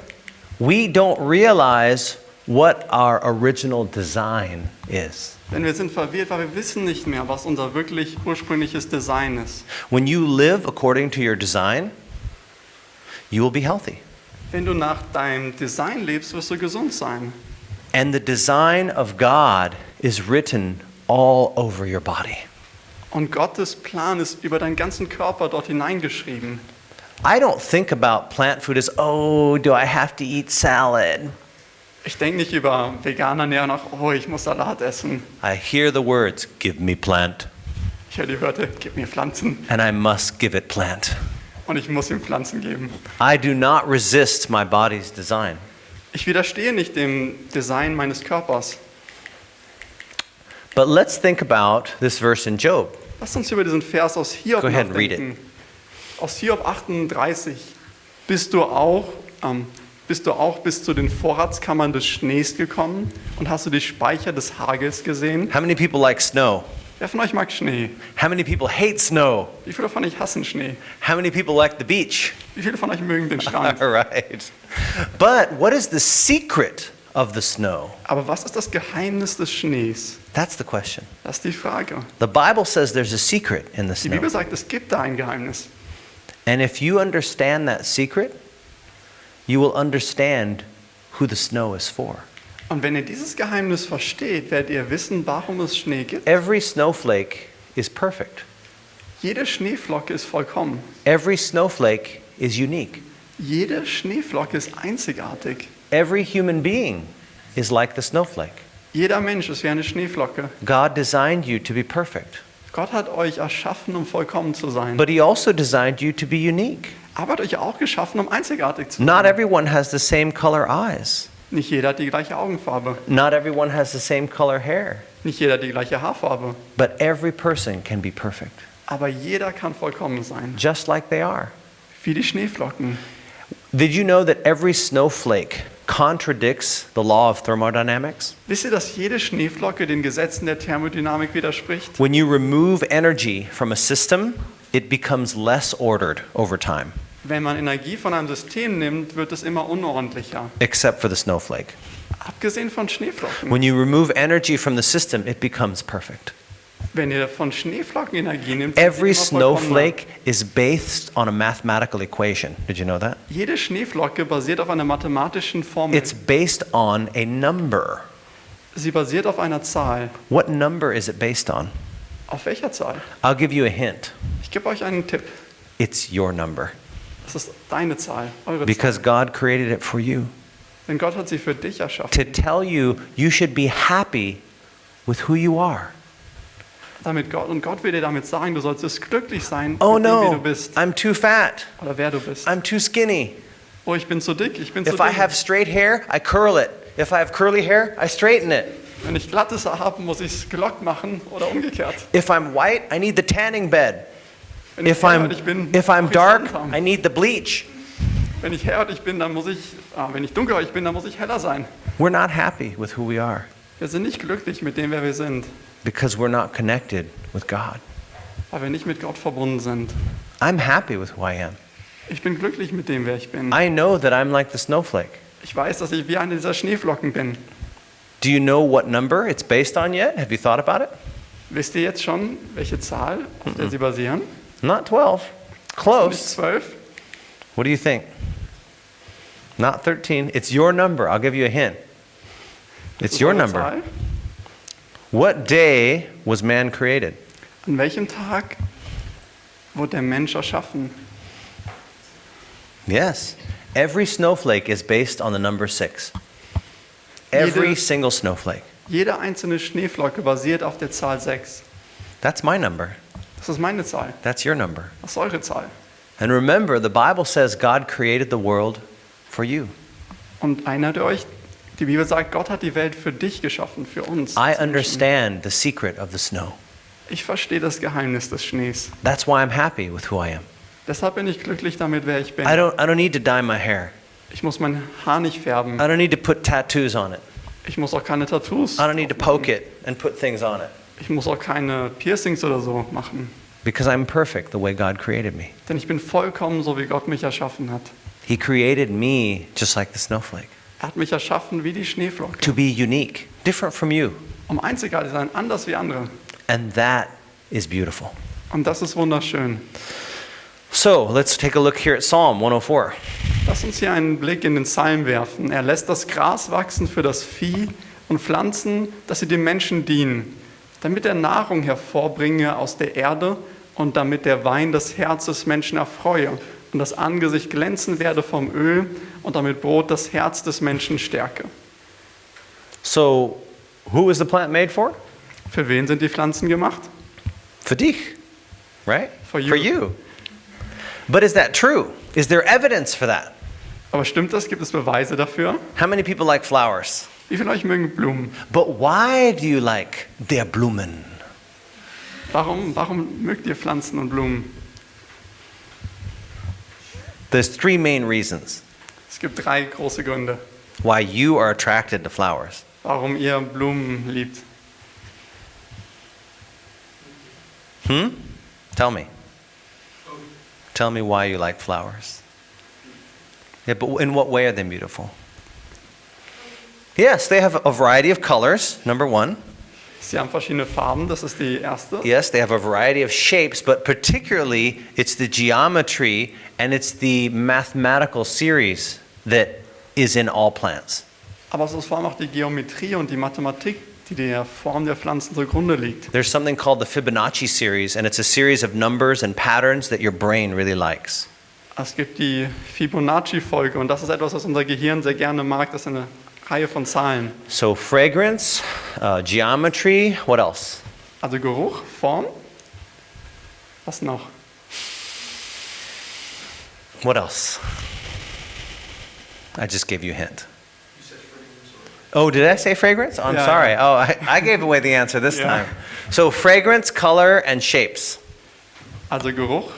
We don't realize what our original design is. Denn wir sind verwirrt, weil wir wissen nicht mehr, was unser wirklich ursprüngliches Design ist. When you live according to your design, you will be healthy. Wenn du nach deinem Design lebst, wirst du gesund sein. And the design of God is written all over your body. Und Gottes Plan ist über deinen ganzen Körper dort hineingeschrieben. I don't think about plant food as, oh, do I have to eat salad? Ich denke nicht über vegane Ernährung nach, oh, ich muss Salat essen. I hear the words, give me plant, Ich höre die Wörter, gib mir Pflanzen. and I must give it plant. Und ich muss ihm Pflanzen geben. I do not resist my body's design. Ich widerstehe nicht dem Design meines Körpers. But let's think about this verse in Job. Lass uns über diesen Vers aus Hiob Go ahead and read nachdenken. Aus Hiob 38. Bist du auch bis zu den Vorratskammern des Schnees gekommen und hast du die Speicher des Hagels gesehen? How many people like snow? Wer von euch mag Schnee? How many people hate snow? Wie viele von euch hassen Schnee? How many people like the beach? Wie viele von euch mögen den Strand? All right. But what is the secret of the snow? Aber was ist das Geheimnis des Schnees? That's the question. Das ist die Frage. The Bible says there's a secret in the Die Bibel snow. sagt, es gibt da ein Geheimnis. And if you understand that secret, you will understand who the snow is for. Und wenn ihr dieses Geheimnis versteht, werdet ihr wissen, warum es Schnee gibt. Every snowflake is perfect. Jede Schneeflocke ist vollkommen. Every snowflake is unique. Jede Schneeflocke ist einzigartig. Every human being is like the snowflake. Jeder Mensch ist wie eine Schneeflocke. God designed you to be perfect, Gott hat euch erschaffen, um vollkommen zu sein. but He also designed you to be unique. Aber hat euch auch geschaffen, um einzigartig zu Not sein. everyone has the same color eyes. Nicht jeder hat die gleiche Augenfarbe. Not everyone has the same color hair. Nicht jeder hat die gleiche Haarfarbe. But every person can be perfect, Aber jeder kann vollkommen sein. just like they are. Wie die Schneeflocken. Did you know that every snowflake contradicts the law of thermodynamics? Wisst ihr, dass jede Schneeflocke den Gesetzen der Thermodynamik widerspricht? When you remove energy from a system, it becomes less ordered over time, Wenn man Energie von einem System nimmt, wird es immer unordentlicher. except for the snowflake. Abgesehen von Schneeflocken. When you remove energy from the system, it becomes perfect. Wenn ihr von Schneeflocken Energie nehmt, sind sie Every immer vollkommener. snowflake is based on a mathematical equation. Did you know that? Jede Schneeflocke basiert auf einer mathematischen Formel. It's based on a number. Sie basiert auf einer Zahl. What number is it based on? Auf welcher Zahl? I'll give you a hint. Ich gebe euch einen Tipp. It's your number. Das ist deine Zahl, eure Because Zahl. God created it for you. Denn Gott hat sie für dich erschaffen. To tell you you should be happy with who you are. Und Gott will dir damit sagen, du solltest glücklich sein Oh mit dem, wie du no, bist. I'm too fat. Oder wer du bist. I'm too skinny. Oh, ich bin zu dick, ich bin zu If I dünn. have straight hair, I curl it. If I have curly hair, I straighten it. Wenn ich glattes Haar habe, muss ich es gelockt machen oder umgekehrt. If I'm white, I need the tanning bed. Wenn ich If I'm hellhäutig bin, dark, muss ich Sonnenfarben. I need the bleach. Wenn ich hellhäutig bin, dann muss ich, wenn ich dunkelhäutig bin, dann muss ich heller sein. We're not happy with who we are Wir sind nicht glücklich mit dem, wer wir sind, because we're not connected with God. weil wir nicht mit Gott verbunden sind. I'm happy with who I am. Ich bin glücklich mit dem, wer ich bin. I know that I'm like the snowflake. Ich weiß, dass ich wie eine dieser Schneeflocken bin. Do you know what number it's based on yet? Have you thought about it? Wisst ihr jetzt schon, welche Zahl, auf der sie basieren? Not 12. Nicht Close. 12? What do you think? Not 13. It's your number. I'll give you a hint. It's your Eure number. Zahl? What day was man created? An welchem Tag wurde der Mensch erschaffen? Yes. Every snowflake is based on the number 6. Every single snowflake. Jede einzelne Schneeflocke basiert auf der Zahl 6. That's my number. Das ist meine Zahl. That's your number. Das ist eure Zahl. And remember, the Bible says God created the world for you. Und erinnert euch, die Bibel sagt, Gott hat die Welt für dich geschaffen, für uns. I understand the secret of the snow. Ich verstehe das Geheimnis des Schnees. That's why I'm happy with who I am. Deshalb bin ich glücklich damit, wer ich bin. I don't need to dye my hair. Ich muss mein Haar nicht färben. I don't need to put tattoos on it. Ich muss auch keine Tattoos. I don't need to poke it and put things on it. Ich muss auch keine Piercings oder so machen. Because I'm perfect the way God created me. Denn ich bin vollkommen so, wie Gott mich erschaffen hat. He created me just like the snowflake. Er hat mich erschaffen wie die Schneeflocke. To be unique, different from you. Um einzigartig zu sein, anders wie andere. And that is beautiful. Und das ist wunderschön. So, let's take a look here at Psalm 104. Lass uns hier einen Blick in den Psalm werfen. Er lässt das Gras wachsen für das Vieh und Pflanzen, dass sie dem Menschen dienen, damit er Nahrung hervorbringe aus der Erde und damit der Wein das Herz des Menschen erfreue und das Angesicht glänzen werde vom Öl und damit Brot das Herz des Menschen stärke. So, who is the plant made for? Für wen sind die Pflanzen gemacht? For dich, right? For you. For you. But is that true? Is there evidence for that? Aber stimmt das? Gibt es Beweise dafür? How many people like flowers? Wie viele von euch mögen Blumen? But why do you like their Blumen? Warum mögt ihr Pflanzen und Blumen? There's 3 main reasons Es gibt 3 große Gründe, why you are attracted to flowers. warum ihr Blumen liebt. Tell me. Tell me why you like flowers. Yeah, but in what way are they beautiful? Yes, they have a variety of colors, number 1. Sie haben verschiedene Farben, das ist die erste. Yes, they have a variety of shapes, but particularly it's the geometry and it's the mathematical series that is in all plants. Aber es ist vor allem auch die Geometrie und die Mathematik, die der Form der Pflanzen zugrunde liegt. There's something called the Fibonacci series, and it's a series of numbers and patterns that your brain really likes. Es gibt die Fibonacci-Folge und das ist etwas, was unser Gehirn sehr gerne mag. Das ist eine Reihe von Zahlen. So fragrance, geometry, what else? Also Geruch, Form. Was noch? What else? I just gave you a hint. Oh, did I say fragrance? Oh, I'm Yeah. sorry. Oh, I gave away the answer this Yeah. time. So fragrance, color, and shapes. Also Geruch,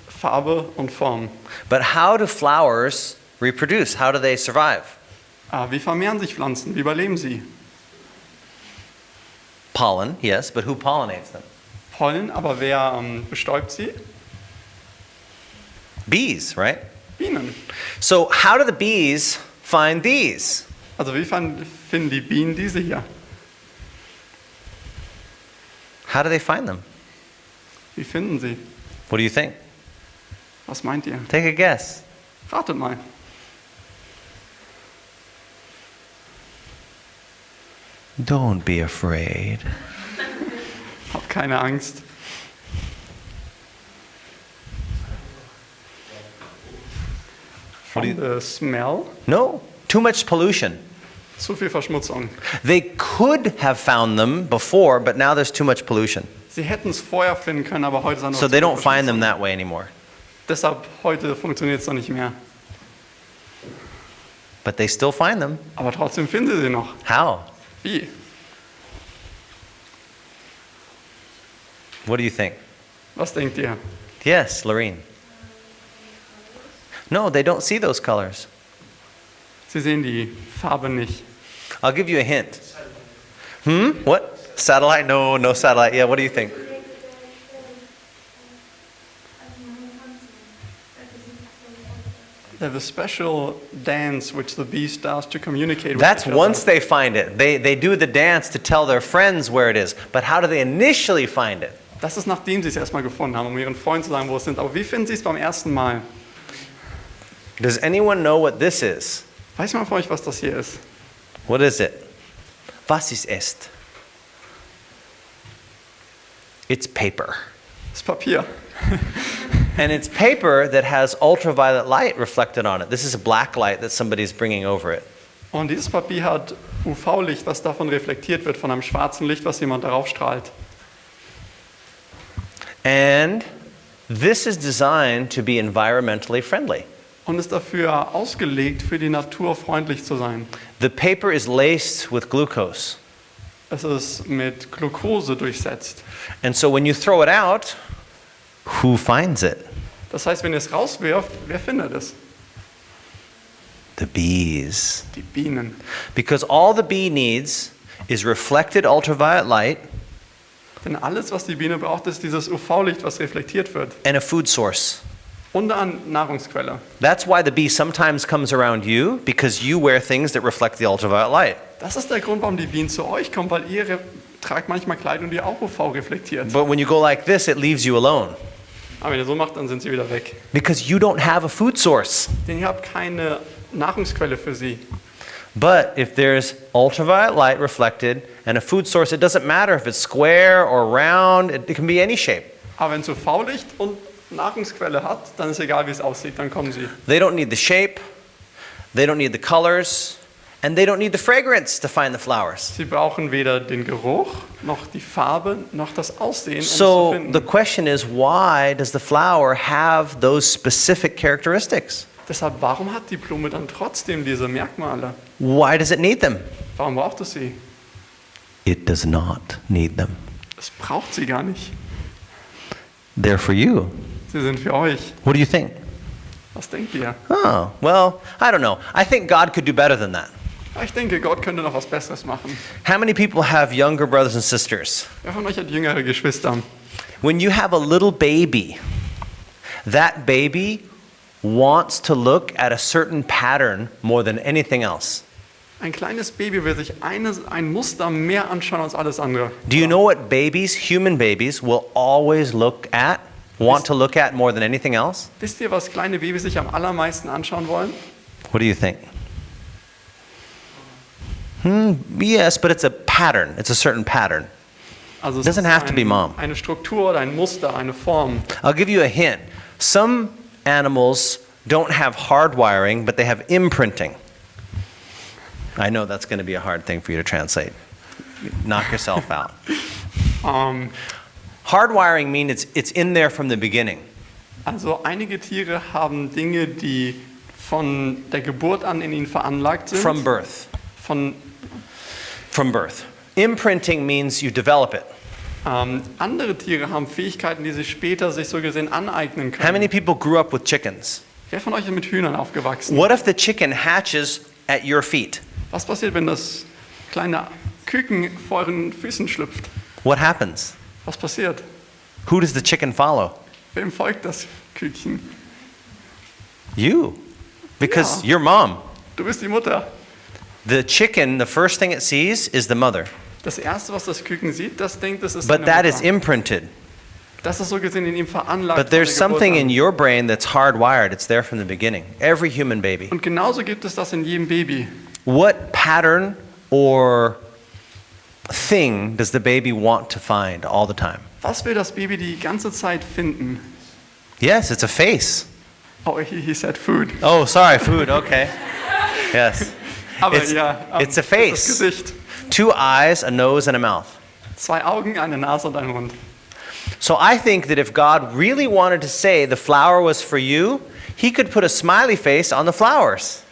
Farbe und Form. But how do flowers reproduce? How do they survive? Wie vermehren sich Pflanzen? Wie überleben sie? Pollen, yes, but who pollinates them? Pollen, aber wer bestäubt sie? Bees, right? Bienen. So how do the bees find these? Also wie finden die Bienen diese hier? How do they find them? Wie finden sie? What do you think? Was meint ihr? Take a guess. Ratet mal. Don't be afraid. Habt keine Angst. What do From the smell. No, too much pollution. Zu viel Verschmutzung. They could have found them before, but now there's too much pollution. Sie hätten es vorher finden können, aber heute ist es So they don't find them that way anymore. Deshalb heute funktioniert es noch nicht mehr. But they still find them. Aber trotzdem finden sie noch. How? Wie? What do you think? Was denkt ihr? Yes, Lorene. No, they don't see those colors. Sie sehen die Farbe nicht. I'll give you a hint. What? Satellite? No, no satellite. Yeah, what do you think? They have a special dance which the beast does to communicate with That's each once other. they find it. They do the dance to tell their friends where it is. But how do they initially find it? Das ist nachdem sie es erstmal gefunden haben, um ihren Freunden zu sagen, wo es sind. Aber wie finden sie es beim ersten Mal? Does anyone know what this is? Weiß man von euch, was das hier ist? What is it? Was ist es? It's paper. Das ist Papier. And it's paper that has ultraviolet light reflected on it. This is a black light that somebody's bringing over it. Und dieses Papier hat UV-Licht, was davon reflektiert wird, von einem schwarzen Licht, was jemand darauf strahlt. And this is designed to be environmentally friendly. Und ist dafür ausgelegt, für die Natur freundlich zu sein. The paper is laced with glucose. Es ist mit Glucose durchsetzt. And so when you throw it out, who finds it? Das heißt, wenn ihr es rauswirft, wer findet es? The bees. Die Bienen. Because all the bee needs is reflected ultraviolet light Denn alles, was die Biene braucht, ist dieses UV-Licht, was reflektiert wird. and a food source. Und eine Nahrungsquelle. That's why the bee sometimes comes around you, because you wear things that reflect the ultraviolet light. Das ist der Grund, warum die Bienen zu euch kommen, weil ihr tragt manchmal Kleidung, die auch UV reflektiert. But when you go like this, it leaves you alone. Aber wenn ihr so macht, dann sind sie wieder weg. Because you don't have a food source. Denn ihr habt keine Nahrungsquelle für sie. But if there's ultraviolet light reflected and a food source, it doesn't matter if it's square or round, it can be any shape. Aber wenn es UV-Licht und Nahrungsquelle hat, dann ist egal, wie es aussieht, dann kommen sie. They don't need the shape, they don't need the colors, and they don't need the fragrance to find the flowers. Sie brauchen weder den Geruch, noch die Farbe, noch das Aussehen, um es zu So the finden. question is, why does the flower have those specific characteristics? Deshalb, warum hat die Blume dann trotzdem diese Merkmale? Why does it need them? Warum braucht es sie? It does not need them. Es braucht sie gar nicht. They're for you. Sie sind für euch. What do you think? Was denkt ihr? Oh, well, I don't know. I think God could do better than that. Ich denke, Gott könnte noch was Besseres machen. How many people have younger brothers and sisters? Wer von euch hat jüngere Geschwister? When you have a little baby, that baby wants to look at a certain pattern more than anything else. Ein kleines Baby will sich ein Muster mehr anschauen als alles andere. Do you know what babies, human babies, will always look at, want to look at more than anything else? Wisst ihr, was kleine Babys sich am allermeisten anschauen wollen? What do you think? Yes, but it's a pattern. It's a certain pattern. Also es Doesn't ist have to be mom. eine Struktur oder ein Muster, eine Form. I'll give you a hint. Some animals don't have hardwiring, but they have imprinting. I know that's going to be a hard thing for you to translate. Knock yourself out. Hardwiring means it's in there from the beginning. Also einige Tiere haben Dinge, die von der Geburt an in ihnen veranlagt sind. From birth. Von birth. Imprinting means you develop it. Andere Tiere haben Fähigkeiten, die sich später sich so gesehen aneignen How many können. people grew up with chickens? Wer von euch ist mit Hühnern aufgewachsen? What if the chicken hatches at your feet? Was passiert, wenn das kleine Küken vor euren Füßen schlüpft? What happens? Was passiert? Who does the chicken follow? Wem folgt das Küken? You. Because Yeah. you're mom. Du bist die Mutter. The chicken, the first thing it sees is the mother. Das Erste, was das Küken sieht, das denkt, es ist But seine that is Mutter. imprinted. Das ist so gesehen in ihm veranlagt. But von there's der Geburt something in an. your brain that's hardwired. It's there from the beginning. Every human baby. Und genauso gibt es das in jedem Baby. What pattern or thing does the baby want to find all the time? Was will das Baby die ganze Zeit finden? Yes, it's a face. Oh, he said food. Oh, sorry, food. Okay. Yes. Aber It's, ja, it's a das face. Gesicht. 2 eyes, a nose, and a mouth. 2 Augen, eine Nase und ein Mund. So I think that if God really wanted to say the flower was for you, he could put a smiley face on the flowers.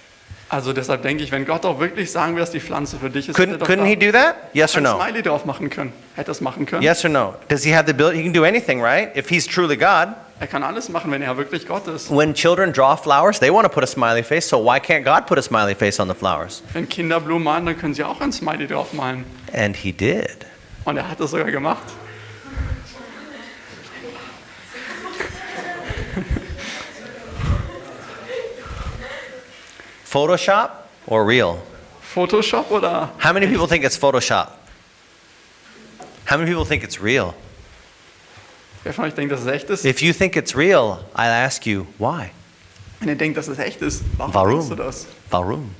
Also deshalb denke ich, wenn Gott auch wirklich sagen will, dass die Pflanze für dich ist, hätte er doch Couldn't he do that? Yes or ein no? Smiley drauf machen können. Hätte es machen können. Yes or no? Does he have the ability? He can do anything, right? If he's truly God. Er kann alles machen, wenn er wirklich Gott ist. When children draw flowers, they want to put a smiley face, so why can't God put a smiley face on the flowers? Wenn Kinder Blumen malen, dann können sie auch ein Smiley drauf malen. And he did. Und er hat das sogar gemacht. Photoshop or real? Photoshop oder? How many people think it's Photoshop? How many people think it's real? Wer von euch denkt, dass es echt ist? If you think it's real, I'll ask you, why? Wenn ihr denkt, dass es echt ist, warum denkst du Warum? das? Warum?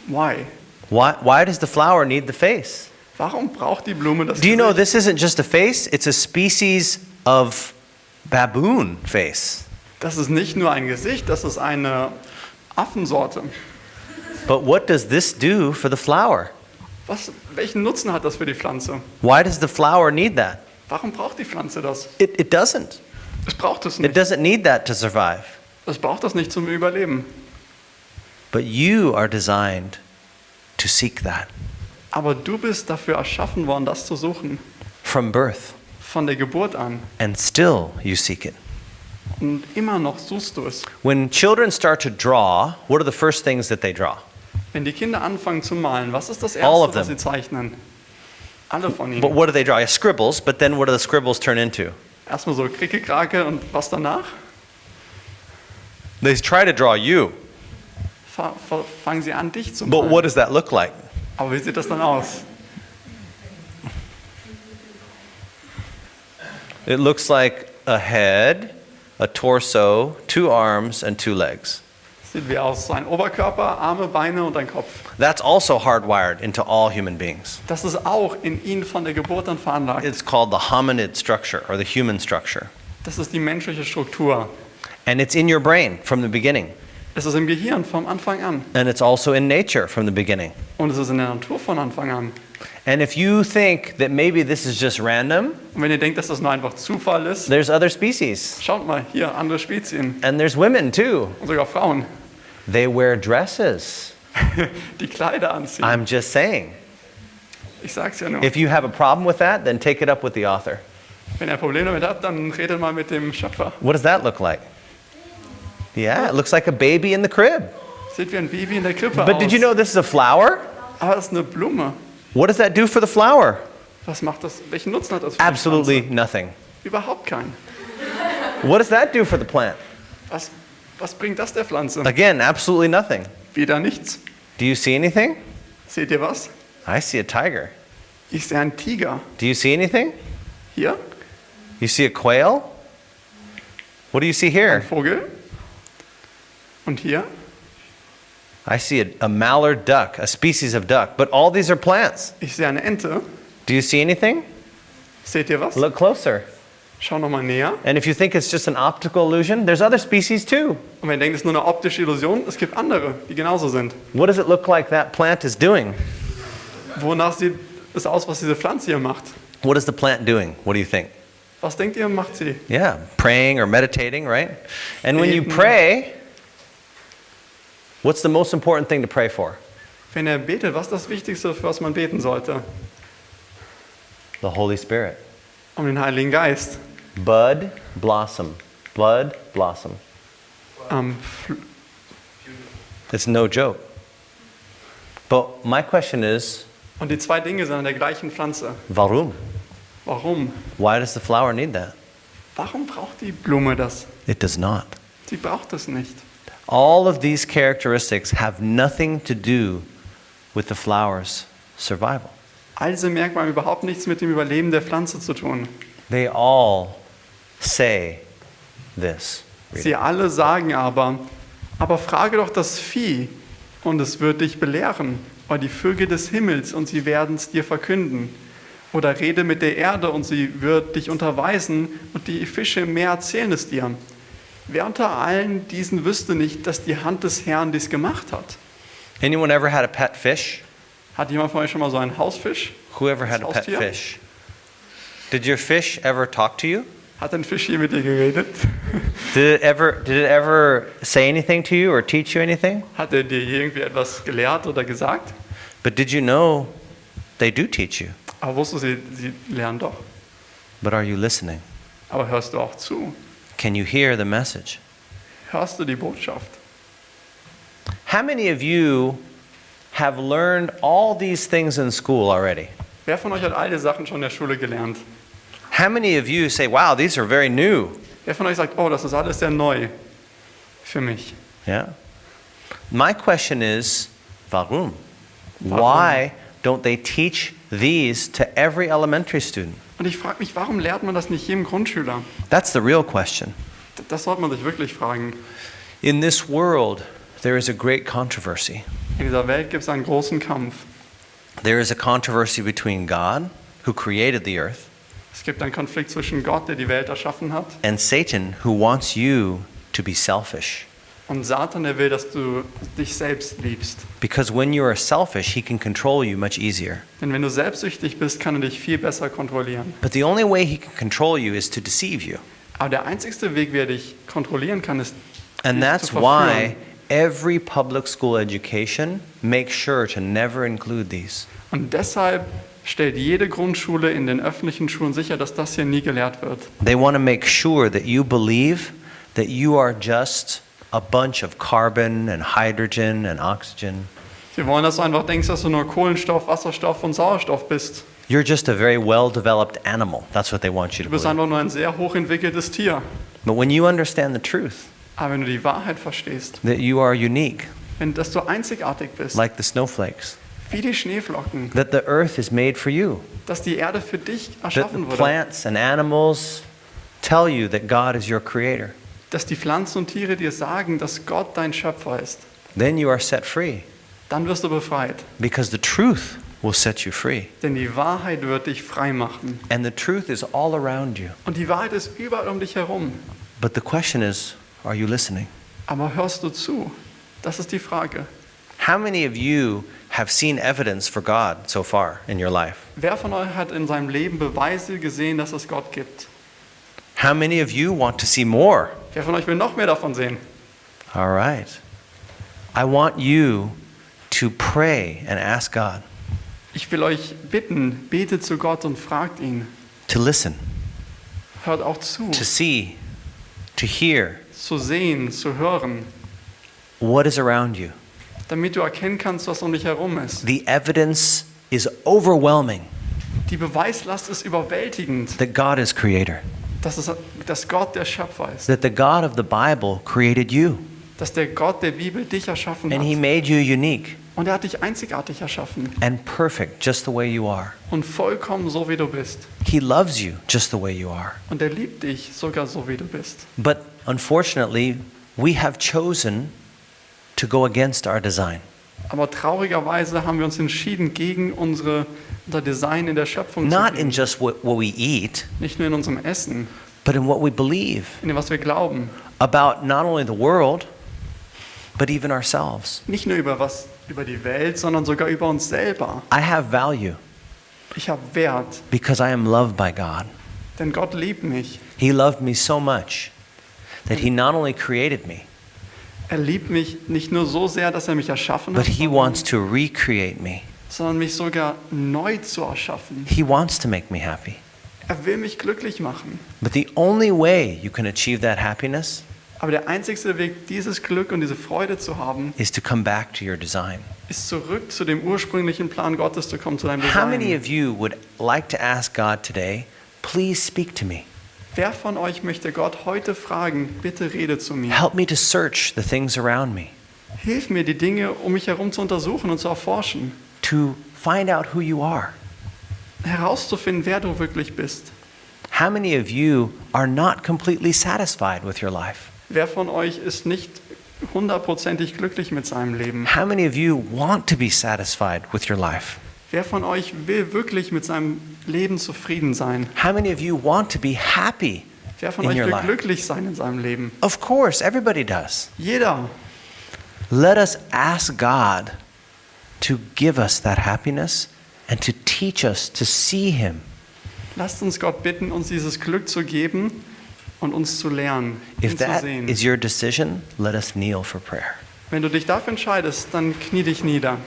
Why? Why does the flower need the face? Warum braucht die Blume das Do you know Gesicht? this isn't just a face, it's a species of baboon face. Das ist nicht nur ein Gesicht, das ist eine Affensorte. But what does this do for the flower? Welchen Nutzen hat das für die Pflanze? Why does the flower need that? Warum braucht die Pflanze das? It doesn't. Es braucht es It nicht. doesn't need that to survive. Es braucht das nicht zum Überleben. But you are designed to seek that Aber du bist dafür erschaffen worden, das zu suchen. from birth, Von der Geburt an. and still you seek it. Und immer noch suchst du es. When children start to draw, what are the first things that they draw? Wenn die Kinder anfangen zu malen, was ist das All of Erste, was them. sie zeichnen? Alle von But ihnen. what do they draw? Yeah, scribbles, but then what do the scribbles turn into? Erstmal so Kricke-Krake und was danach? They try to draw you, Fangen sie an, dich zu but malen. what does that look like? Aber wie sieht das dann aus? It looks like a head, a torso, 2 arms, and 2 legs. Sieht wie aus? Ein Oberkörper, Arme, Beine und ein Kopf. That's also hardwired into all human beings. Das ist auch in ihnen von der Geburt an veranlagt. It's called the hominid structure or the human structure. Das ist die menschliche Struktur. And it's in your brain from the beginning. Es ist im Gehirn vom Anfang an. And it's also in nature from the beginning. Und es ist in der Natur von Anfang an. And if you think that maybe this is just random, Und wenn ihr denkt, dass das nur einfach Zufall ist, there's other species. schaut mal, hier, andere Spezien. And there's women too. Und sogar Frauen, They wear dresses. die Kleider anziehen. I'm just saying. Ich sag's ja nur. If you have a problem with that, then take it up with the author. Wenn ihr ein Problem damit habt, dann redet mal mit dem Schöpfer. What does that look like? Yeah, it looks like a baby in the crib. Sieht wie ein Baby in der Krippe But aus. did you know this is a flower? Aber das ist eine Blume. What does that do for the flower? Was macht das? Welchen Nutzen hat das für die Absolutely Pflanze? nothing. Überhaupt keinen. What does that do for the plant? Was bringt das der Pflanze? Again, absolutely nothing. Wieder nichts. Do you see anything? Seht ihr was? I see a tiger. Ich sehe einen Tiger. Do you see anything? Hier, You see a quail? What do you see ein here? Vogel. Und hier, I see a mallard duck, a species of duck. But all these are plants. ich sehe eine Ente. Do you see anything? Seht ihr was? Look closer. Schau nochmal näher. And if you think it's just an optical illusion, there's other species too. Und wenn ihr denkt, es ist nur eine optische Illusion, es gibt andere, die genauso sind. What does it look like that plant is doing? Wonach sieht es aus, was diese Pflanze hier macht? What is the plant doing? What do you think? Was denkt ihr, macht sie? Yeah, praying or meditating, right? And when you Beten. pray, what's the most important thing to pray for? Wenn er betet, was ist das Wichtigste, für was man beten sollte? The Holy Spirit. Um den Heiligen Geist. Bud, blossom. Bud, blossom. Fl- It's no joke. But my question is, Und die zwei Dinge sind an der gleichen Pflanze. warum? Warum? Why does the flower need that? Warum braucht die Blume das? It does not. Sie braucht es nicht. All of these characteristics have nothing to do with the flower's survival. All diese Merkmale haben überhaupt nichts mit dem Überleben der Pflanze zu tun. They all say this. Sie alle sagen aber frage doch das Vieh und es wird dich belehren, oder die Vögel des Himmels und sie werden es dir verkünden. Oder rede mit der Erde und sie wird dich unterweisen und die Fische im Meer erzählen es dir. Wer unter allen diesen wüsste nicht, dass die Hand des Herrn dies gemacht hat? Anyone ever had a pet fish? Hat jemand von euch schon mal so einen Hausfisch? Whoever had a pet Haustier? fish? Did your fish ever talk to you? Hat ein Fisch hier mit dir geredet? Did it ever say anything to you or teach you anything? Hat er dir irgendwie etwas gelehrt oder gesagt? But did you know they do teach you? Aber wusstest du, sie lernen doch. But are you listening? Aber hörst du auch zu? Can you hear the message? Hörst du die Botschaft? How many of you have learned all these things in school already? Wer von euch hat all die Sachen schon in der Schule gelernt? How many of you say, wow, these are very new? Wer von euch sagt, oh, das ist alles sehr neu für mich? Yeah. My question is, warum? Why don't they teach these to every elementary student? Und ich frage mich, warum lehrt man das nicht jedem Grundschüler? That's the real question. Das sollte man sich wirklich fragen. In this world, there is a great controversy. In dieser Welt gibt es einen großen Kampf. There is a controversy between God, who created the earth, Es gibt einen Konflikt zwischen Gott, der die Welt erschaffen hat, and Satan, who wants you to be selfish. und Satan, der will, dass du dich selbst liebst. Because when you are selfish, he can control you much easier. Denn wenn du selbstsüchtig bist, kann er dich viel besser kontrollieren. But the only way he can control you is to deceive you. Aber der einzigste Weg, wie er dich kontrollieren kann, ist, And dich that's zu verführen. why every public school education makes sure to never include these. Und deshalb stellt jede Grundschule in den öffentlichen Schulen sicher, dass das hier nie gelehrt wird. They want to make sure that you believe that you are just a bunch of carbon and hydrogen and oxygen. Sie wollen, dass du einfach denkst, dass du nur Kohlenstoff, Wasserstoff und Sauerstoff bist. You're just a very well-developed animal. That's what they want you to Du bist believe. einfach nur ein sehr hochentwickeltes Tier. But when you understand the truth, Aber wenn du die Wahrheit verstehst, that you are unique, dass du einzigartig bist, like the snowflakes, wie die Schneeflocken, that the earth is made for you, dass die Erde für dich that the erschaffen wurde, plants and animals tell you that God is your creator, dass die Pflanzen und Tiere dir sagen, dass Gott dein Schöpfer ist, then you are set free, dann wirst du befreit. because the truth will set you free. Denn die Wahrheit wird dich frei machen. And the truth is all around you. Und die Wahrheit ist überall um dich herum. But the question is, are you listening? Aber hörst du zu? Das ist die Frage. How many of you have seen evidence for God so far in your life? Wer von euch hat in seinem Leben Beweise gesehen, dass es Gott gibt? How many of you want to see more? Wer von euch will noch mehr davon sehen? All right. I want you to pray and ask God Ich will euch bitten, betet zu Gott und fragt ihn. to listen, Hört auch zu, to see, to hear zu sehen, zu hören, what is around you. damit du erkennen kannst, was um dich herum ist. The evidence is overwhelming Die Beweislast ist überwältigend, that God is creator, dass Gott der Schöpfer ist, that the God of the Bible created you, dass der Gott der Bibel dich erschaffen and he hat. made you unique Und er hat dich einzigartig erschaffen and perfect just the way you are. und vollkommen so, wie du bist. He loves you just the way you are. Und er liebt dich sogar so, wie du bist. But unfortunately, we have chosen to go against our design. Aber traurigerweise haben wir uns entschieden, gegen unser Design in der Schöpfung Not zu in gehen. just what we eat, Nicht nur in unserem Essen, but in what we believe in dem, was wir glauben. about not only the world, but even ourselves. Nicht nur über die Welt, sondern sogar über uns selber. I have value Ich habe Wert, because I am loved by God. denn Gott liebt mich. He loved me so much that he not only created me, Er liebt mich nicht nur so sehr, dass er mich erschaffen but hat, he wants to recreate me. sondern mich sogar neu zu erschaffen. He wants to make me happy. Er will mich glücklich machen. But the only way you can achieve that happiness Aber der einzigste Weg, dieses Glück und diese Freude zu haben, is to come back to your design. ist zurück zu dem ursprünglichen Plan Gottes zu kommen, zu deinem How many Design. of you would like to ask God today, please speak to me? Wer von euch möchte Gott heute fragen, bitte rede zu mir. Help me to search the things around me, Hilf mir, die Dinge um mich herum zu untersuchen und zu erforschen. to find out who you are. Herauszufinden, wer du wirklich bist. How many of you are not completely satisfied with your life? Wer von euch ist nicht hundertprozentig glücklich mit seinem Leben? How many of you want to be satisfied with your life? Wer von euch will wirklich mit seinem Leben zufrieden sein? How many of you want to be happy Wer von in euch your will life? glücklich sein in seinem Leben? Of course, everybody does. Jeder. Let us ask God to give us that happiness and to teach us to see Him. Lasst uns Gott bitten, uns dieses Glück zu geben und uns zu lernen, If ihn zu that sehen. is your decision, let us kneel for prayer. Wenn du dich dafür entscheidest, dann knie dich nieder.